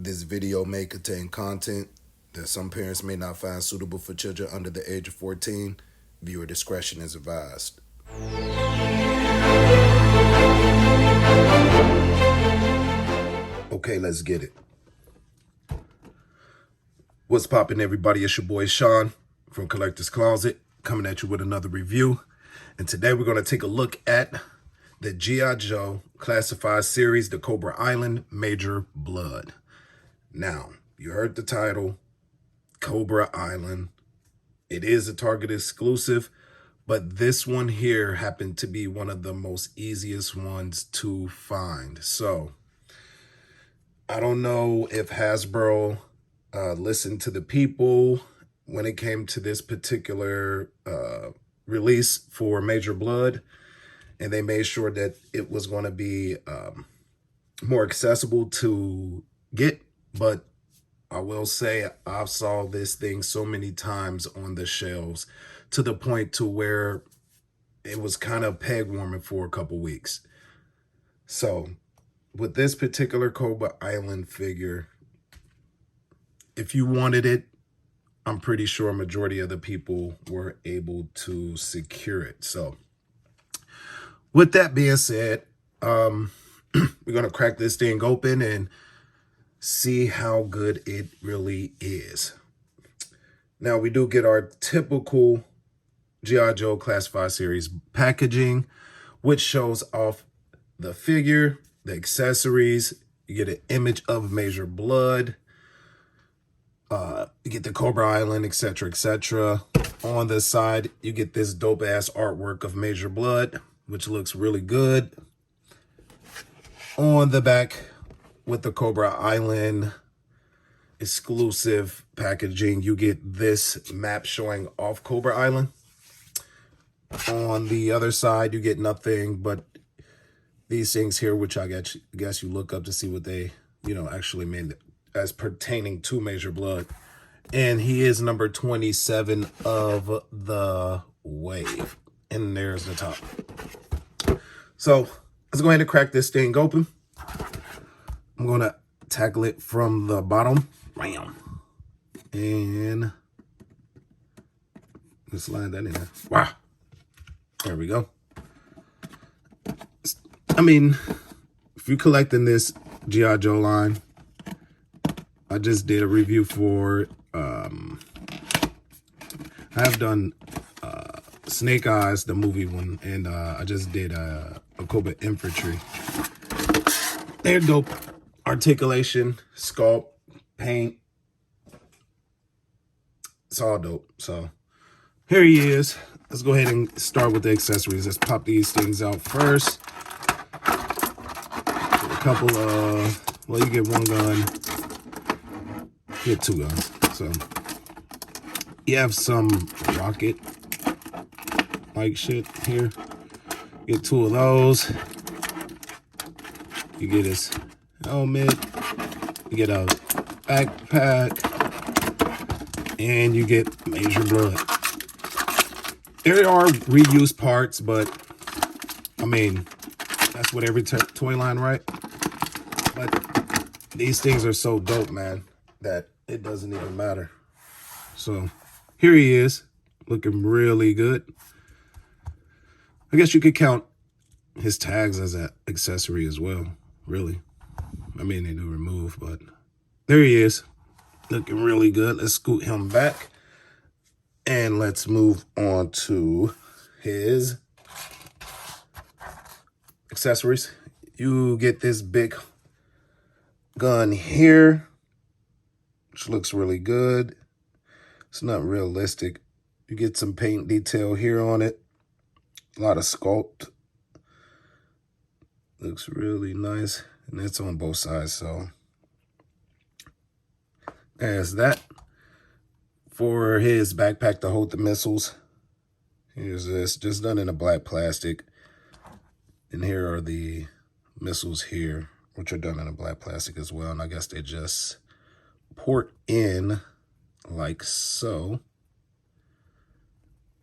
This video may contain content that some parents may not find suitable for children under the age of 14. Viewer discretion is advised. Okay, let's get it. What's poppin', everybody? It's your boy Sean from Collector's Closet, coming at you with another review. And today we're going to take a look at the G.I. Joe Classified Series, the Cobra Island Major Bludd. Now, you heard the title, Cobra Island. It is a Target exclusive, but this one here happened to be one of the most easiest ones to find. So, I don't know if Hasbro listened to the people when it came to this particular release for Major Bludd, and they made sure that it was going to be more accessible to get. But I will say I've saw this thing so many times on the shelves to the point to where it was kind of peg warming for a couple weeks. So with this particular Cobra Island figure, if you wanted it, I'm pretty sure a majority of the people were able to secure it. So with that being said, we're going to crack this thing open and see how good it really is. Now, we do get our typical G.I. Joe Classified Series packaging, which shows off the figure, the accessories. You get an image of Major Bludd. You get the Cobra Island, etc., etc. On the side, you get this dope-ass artwork of Major Bludd, which looks really good. On the back, with the Cobra Island exclusive packaging, you get this map showing off Cobra Island. On the other side, you get nothing but these things here, which I guess you look up to see what they, actually mean as pertaining to Major Bludd. And he is number 27 of the wave. And there's the top. So let's go ahead and crack this thing open. I'm going to tackle it from the bottom. Bam. And let's slide that in there. Wow. There we go. I mean, if you're collecting this G.I. Joe line, I just did a review for, I have done Snake Eyes, the movie one, and I just did a Cobra Infantry. They're dope. Articulation, sculpt, paint. It's all dope. So here he is. Let's go ahead and start with the accessories. Let's pop these things out first. A couple of, well, you get one gun. You get two guns. So you have some rocket like shit here. Get two of those. You get his helmet, you get a backpack, and you get Major Bludd. There are reused parts, but I mean, that's what every toy line, right? But these things are so dope, man, that it doesn't even matter. So here he is, looking really good. I guess you could count his tags as an accessory as well, really. I mean, they do remove, but there he is, looking really good. Let's scoot him back, and let's move on to his accessories. You get this big gun here, which looks really good. It's not realistic. You get some paint detail here on it. A lot of sculpt. Looks really nice. And it's on both sides, so there's that. For his backpack to hold the missiles, here's this, just done in a black plastic. And here are the missiles here, which are done in a black plastic as well. And I guess they just port in like so.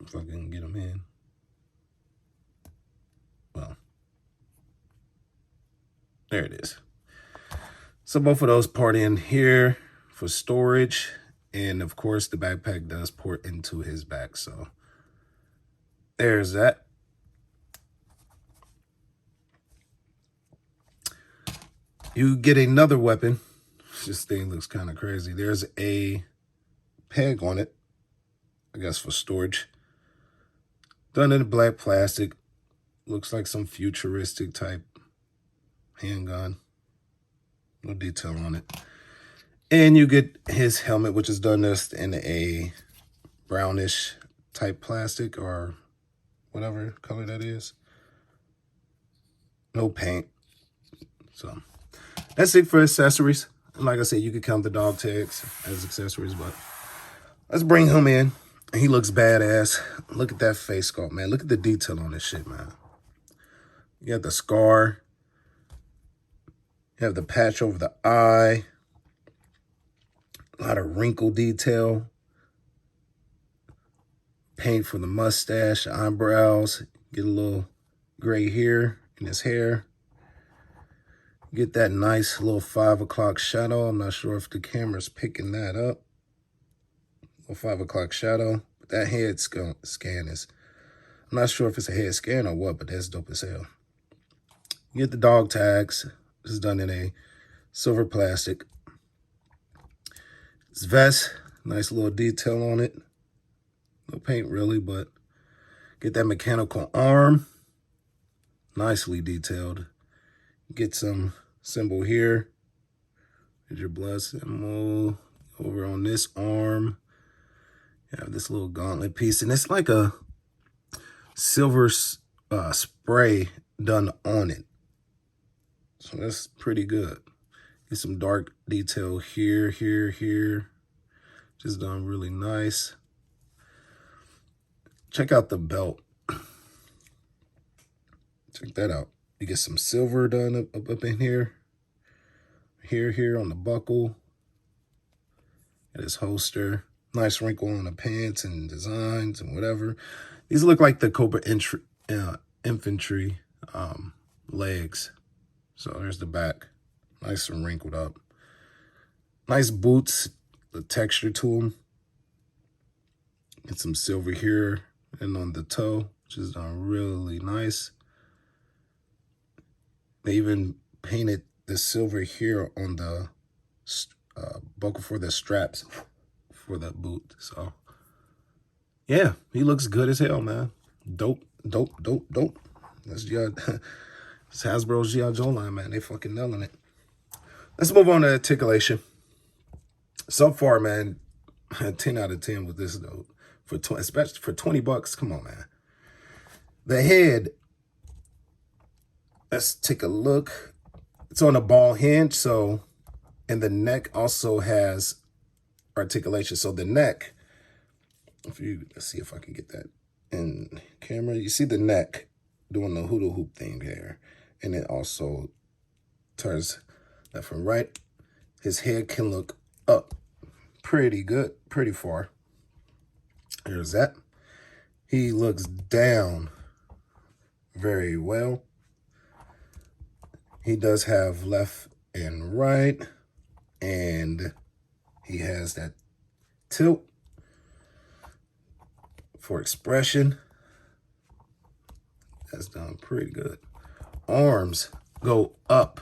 If I can get them in. Well, there it is. So both of those port in here for storage. And of course, the backpack does port into his back. So there's that. You get another weapon. This thing looks kind of crazy. There's a peg on it, I guess for storage. Done in black plastic. Looks like some futuristic type handgun. No detail on it. And you get his helmet, which is done this in a brownish type plastic or whatever color that is. No paint. So that's it for accessories. And like I said, you could count the dog tags as accessories, but let's bring him in. He looks badass. Look at that face sculpt, man. Look at the detail on this shit, man. You got the scar. You have the patch over the eye. A lot of wrinkle detail. Paint for the mustache, eyebrows. Get a little gray hair in his hair. Get that nice little 5 o'clock shadow. I'm not sure if the camera's picking that up. Little 5 o'clock shadow. But that head scan is, I'm not sure if it's a head scan or what, but that's dope as hell. You get the dog tags. This is done in a silver plastic. This vest, nice little detail on it. No paint really, but get that mechanical arm. Nicely detailed. Get some symbol here. Here's your blood symbol. Over on this arm, you have this little gauntlet piece. And it's like a silver spray done on it. So that's pretty good. Get some dark detail here, here. Just done really nice. Check out the belt. Check that out. You get some silver done up in here. Here on the buckle. Got his holster. Nice wrinkle on the pants and designs and whatever. These look like the Cobra infantry legs. So there's the back. Nice and wrinkled up. Nice boots. The texture to them. Get some silver here and on the toe, which is done really nice. They even painted the silver here on the buckle for the straps for the boot. So, yeah, he looks good as hell, man. Dope. That's it's Hasbro's G.I. Joe line, man. They fucking nailing it. Let's move on to Articulation. So far, man, 10 out of 10 with this, though. Especially for 20 bucks. Come on, man. The head, let's take a look. It's on a ball hinge, so, and the neck also has articulation. So the neck, let's see if I can get that in camera. You see the neck doing the hula hoop thing there. And it also turns left and right. His head can look up pretty good, pretty far. Here's that. He looks down very well. He does have left and right, and he has that tilt for expression. That's done pretty good. Arms go up.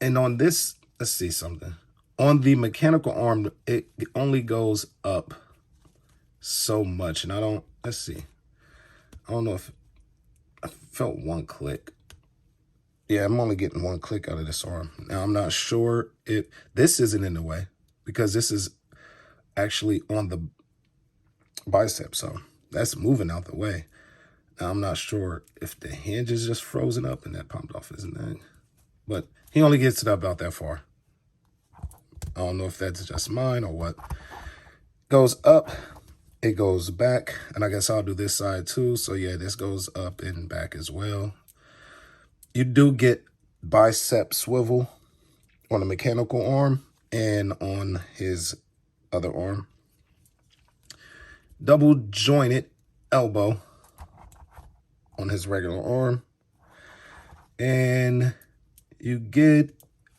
And on this, let's see something. On the mechanical arm, it only goes up so much. And let's see. I don't know if I felt one click. Yeah, I'm only getting one click out of this arm. Now, I'm not sure if this isn't in the way because this is actually on the bicep. So that's moving out the way. Now, I'm not sure if the hinge is just frozen up and that popped off, isn't that? But he only gets it about that far. I don't know if that's just mine or what. Goes up, it goes back, and I guess I'll do this side too. So yeah, this goes up and back as well. You do get bicep swivel on the mechanical arm and on his other arm. Double jointed elbow on his regular arm. And you get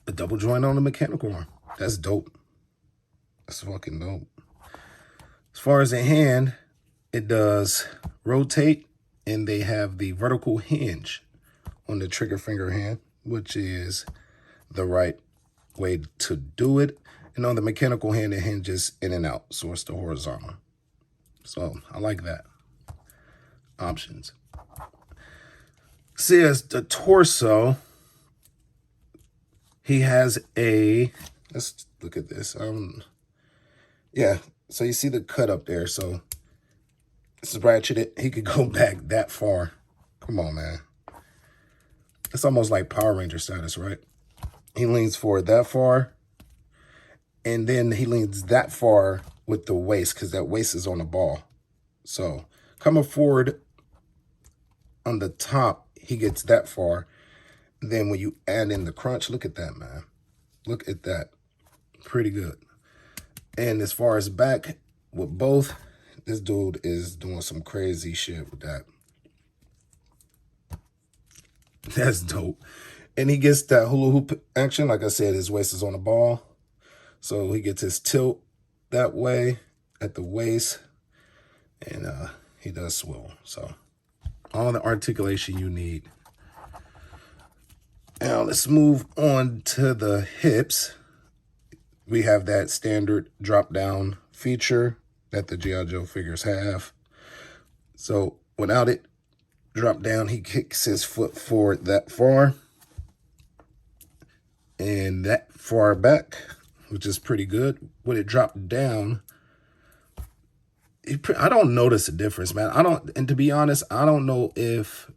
a double joint on the mechanical arm. That's dope. That's fucking dope. As far as the hand, it does rotate, and they have the vertical hinge on the trigger finger hand, which is the right way to do it. And on the mechanical hand, it hinges in and out, so it's the horizontal. So I like that. Options. See, as the torso, he has a, let's look at this. Yeah, so you see the cut up there. So this is ratcheted. He could go back that far. Come on, man. It's almost like Power Ranger status, right? He leans forward that far, and then he leans that far with the waist, because that waist is on the ball. So coming forward on the top, he gets that far. Then when you add in the crunch, look at that, man. Look at that. Pretty good. And as far as back, with both, this dude is doing some crazy shit with that. That's dope. And he gets that hula hoop action. Like I said, his waist is on the ball. So he gets his tilt that way at the waist. And he does swivel. So all the articulation you need. Now let's move on to the hips. We have that standard drop down feature that the G.I. Joe figures have. So without it, drop down, he kicks his foot forward that far and that far back, which is pretty good. When it dropped down, I don't notice a difference, man. And to be honest, I don't know if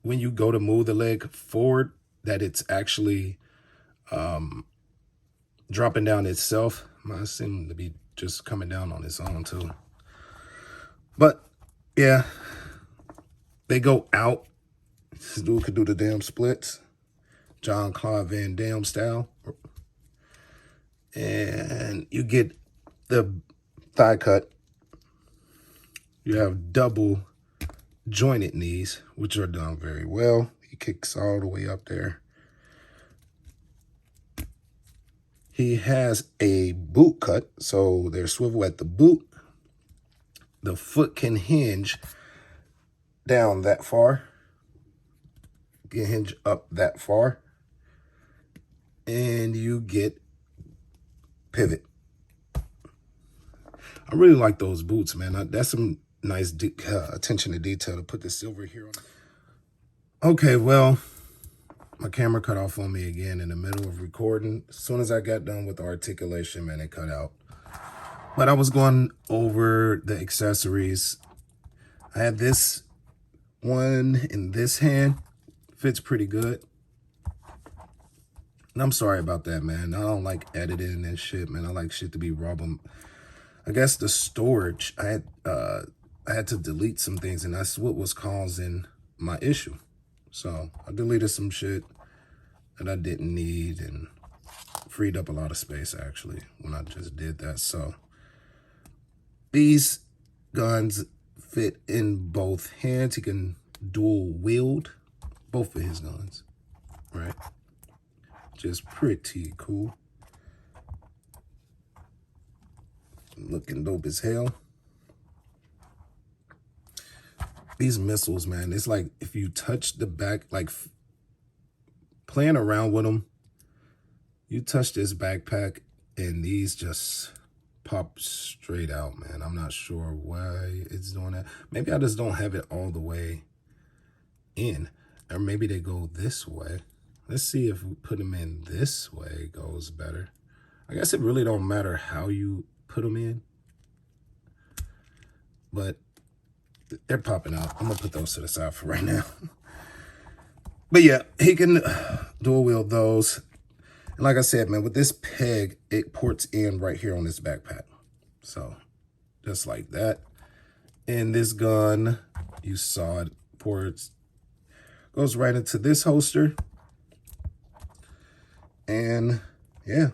when you go to move the leg forward that it's actually dropping down itself. Mine seem to be just coming down on its own too. But yeah, they go out. This dude could do the damn splits, Jean-Claude Van Damme style. And you get the thigh cut. You have double jointed knees, which are done very well. He kicks all the way up there. He has a boot cut, so there's swivel at the boot. The foot can hinge down that far. Can hinge up that far. And you get pivot. I really like those boots, man. That's some nice attention to detail to put the silver here on. Okay, well, my camera cut off on me again in the middle of recording. As soon as I got done with the articulation, man, it cut out. But I was going over the accessories. I had this one in this hand. Fits pretty good. And I'm sorry about that, man. I don't like editing and shit, man. I like shit to be raw. I guess the storage, I had to delete some things, and that's what was causing my issue. So I deleted some shit that I didn't need and freed up a lot of space, actually, when I just did that. So these guns fit in both hands. He can dual wield both of his guns, right? Just pretty cool. Looking dope as hell. These missiles, man, it's like if you touch the back, like playing around with them, you touch this backpack and these just pop straight out, man. I'm not sure why it's doing that. Maybe I just don't have it all the way in, or maybe they go this way. Let's see if we put them in this way, it goes better. I guess it really don't matter how you put them in, but they're popping out. I'm gonna put those to the side for right now. But yeah, he can dual wield those. And like I said, man, with this peg, it ports in right here on this backpack. So just like that. And this gun, you saw it, ports, goes right into this holster. And yeah,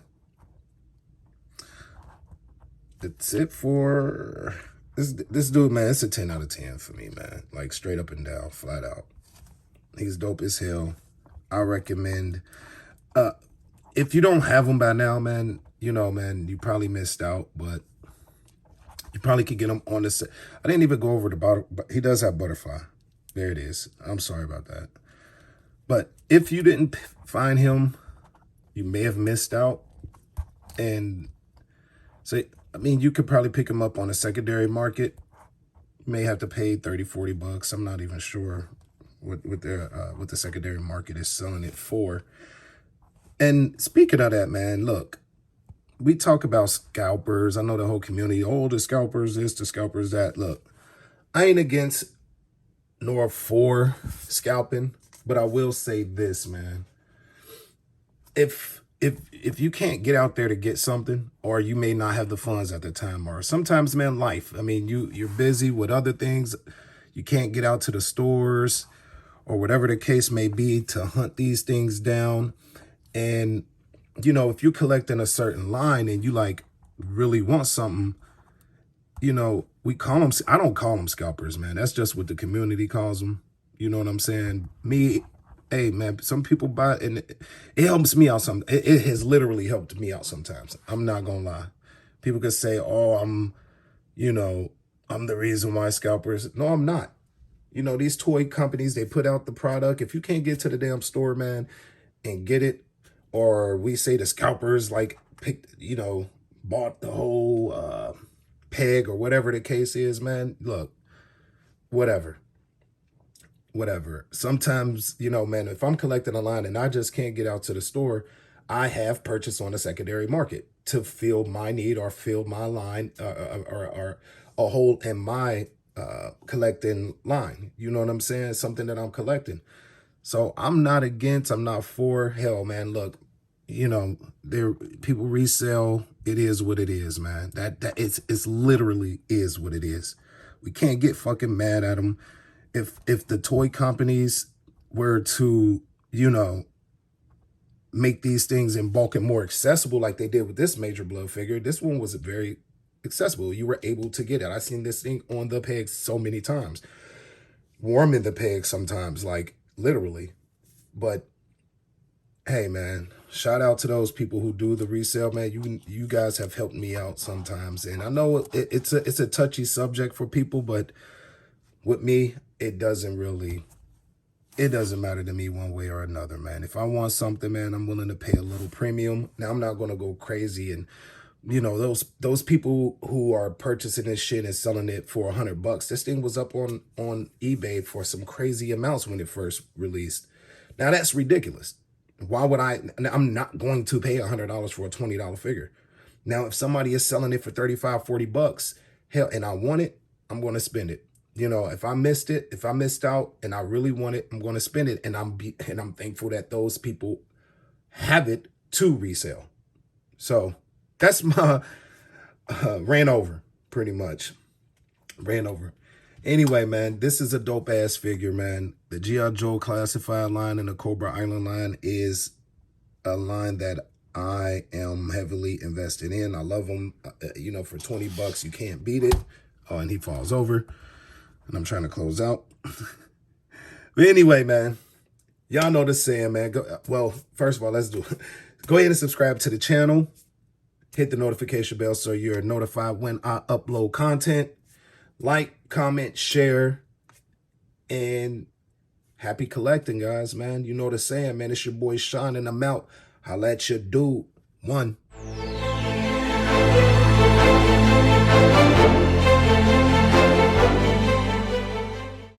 that's it for this dude, man. It's a 10 out of 10 for me, man. Like straight up and down, flat out. He's dope as hell. I recommend, if you don't have them by now, man, you know, man, you probably missed out, but you probably could get them on this. I didn't even go over the bottle, but he does have butterfly. There it is. I'm sorry about that. But if you didn't find him, you may have missed out. And so, I mean, you could probably pick him up on a secondary market. You may have to pay 30, 40 bucks. I'm not even sure what the secondary market is selling it for. And speaking of that, man, look, we talk about scalpers. I know the whole community, oh, the scalpers this, the scalpers that. Look, I ain't against nor for scalping, but I will say this, man. If you can't get out there to get something, or you may not have the funds at the time, or sometimes, man, life. I mean, you're busy with other things. You can't get out to the stores or whatever the case may be to hunt these things down. And, you know, if you're collecting a certain line and you like really want something, you know, we call them, I don't call them scalpers, man. That's just what the community calls them. You know what I'm saying? Me, hey, man, some people buy it and it helps me out. It has literally helped me out sometimes. I'm not going to lie. People could say, oh, I'm the reason why scalpers. No, I'm not. You know, these toy companies, they put out the product. If you can't get to the damn store, man, and get it, or we say the scalpers like bought the whole peg or whatever the case is, man, look, whatever. Sometimes, you know, man, if I'm collecting a line and I just can't get out to the store, I have purchased on a secondary market to fill my need or fill my line or a hole in my collecting line. You know what I'm saying? Something that I'm collecting. So I'm not against, I'm not for. Hell, man, look, you know, people resell. It is what it is, man. It's literally is what it is. We can't get fucking mad at them. If the toy companies were to, you know, make these things in bulk and more accessible like they did with this Major Bludd figure, this one was very accessible. You were able to get it. I've seen this thing on the pegs so many times. Warming the pegs sometimes, like literally. But hey, man, shout out to those people who do the resale, man. You guys have helped me out sometimes. And I know it's a touchy subject for people, but with me, it doesn't matter to me one way or another, man. If I want something, man, I'm willing to pay a little premium. Now, I'm not going to go crazy and, you know, those people who are purchasing this shit and selling it for $100. This thing was up on eBay for some crazy amounts when it first released. Now, that's ridiculous. Why would I'm not going to pay $100 for a $20 figure. Now, if somebody is selling it for 35, 40 bucks, hell, and I want it, I'm going to spend it. You know, if I missed out and I really want it, I'm going to spend it. And I'm thankful that those people have it to resell. So that's my ran over, pretty much. Ran over. Anyway, man, this is a dope ass figure, man. The G.I. Joe classified line and the Cobra Island line is a line that I am heavily invested in. I love them. You know, for 20 bucks, you can't beat it. Oh, and he falls over. And I'm trying to close out. But anyway, man, y'all know the saying, man. Well, first of all, let's do it. Go ahead and subscribe to the channel. Hit the notification bell so you're notified when I upload content. Like, comment, share, and happy collecting, guys, man. You know the saying, man. It's your boy Sean, and I'm out. Holla at your dude. One.